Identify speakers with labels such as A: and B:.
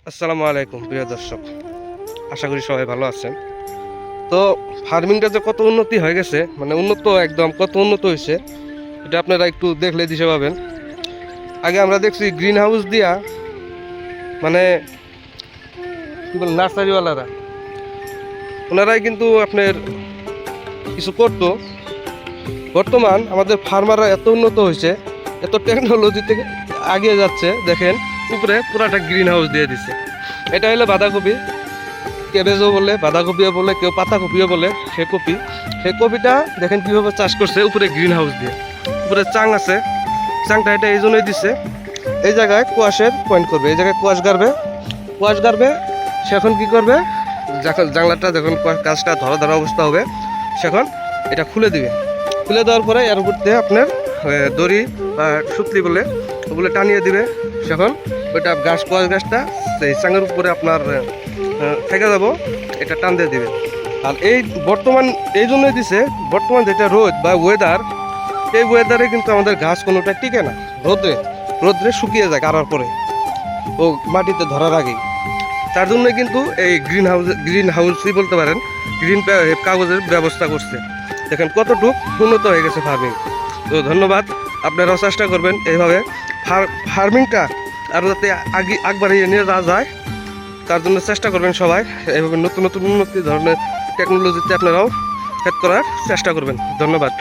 A: আসসালামু আলাইকুম প্রিয় দর্শক, আশা করি সবাই ভালো আছেন। তো ফার্মিংটা যে কত উন্নতি হয়ে গেছে, মানে উন্নত একদম কত উন্নত হয়েছে এটা আপনারা একটু দেখলে দিশে পাবেন। আগে আমরা দেখছি গ্রিন হাউস দিয়া, মানে কি বল, নার্সারিওয়ালারা ওনারাই কিন্তু আপনার কিছু করতো। বর্তমান আমাদের ফার্মাররা এত উন্নত হয়েছে, এত টেকনোলজি থেকে আগিয়ে যাচ্ছে। দেখেন উপরে পুরাটা গ্রিন হাউস দিয়ে দিছে। এটা হলো বাঁধাকপি, ক্যাবেজও বলে, বাঁধাকপিও বলে, কেউ পাতাকপিও বলে। সেই কপিটা দেখেন কীভাবে চাষ করছে উপরে গ্রিন হাউস দিয়ে। উপরে চাং আছে, চাংটা এটা এই জন্যই দিচ্ছে, এই জায়গায় কুয়াশের পয়েন্ট করবে, এই জায়গায় কুয়াশ গাড়বে। সে এখন কী করবে, যখন জানলাটা যখন গাছটা ধরা ধরা অবস্থা হবে, সেখন এটা খুলে দিবে। খুলে দেওয়ার পরে এর উপর দিয়ে আপনার দড়ি বা সুতলি বলে ওগুলো টানিয়ে দিবে। সেখন ওইটা কুয়াশ গাছটা এই চাঙের উপরে আপনার থেকে যাব, এটা টান দিয়ে দিবে। আর এই বর্তমান এই জন্যই দিছে, বর্তমান যেটা রোদ বা ওয়েদার, এই ওয়েদারে কিন্তু আমাদের ঘাস কোনোটা টিকে না। রোদ্রে শুকিয়ে যায় কারার পরে, ও মাটিতে ধরার আগেই। তার জন্য কিন্তু এই গ্রিন হাউসই বলতে পারেন, গ্রিন কাগজের ব্যবস্থা করছে। দেখেন কতটুকু উন্নত হয়ে গেছে ফার্মিং। তো ধন্যবাদ, আপনারাও চেষ্টা করবেন এইভাবে ফার্মিংটা আরও যাতে আগবাড়িয়ে নিয়ে যাওয়া যায়, তার জন্য চেষ্টা করবেন সবাই। এইভাবে নতুন নতুন উন্নতি ধরনের টেকনোলজিতে আপনারাও হেড করার চেষ্টা করবেন। ধন্যবাদ।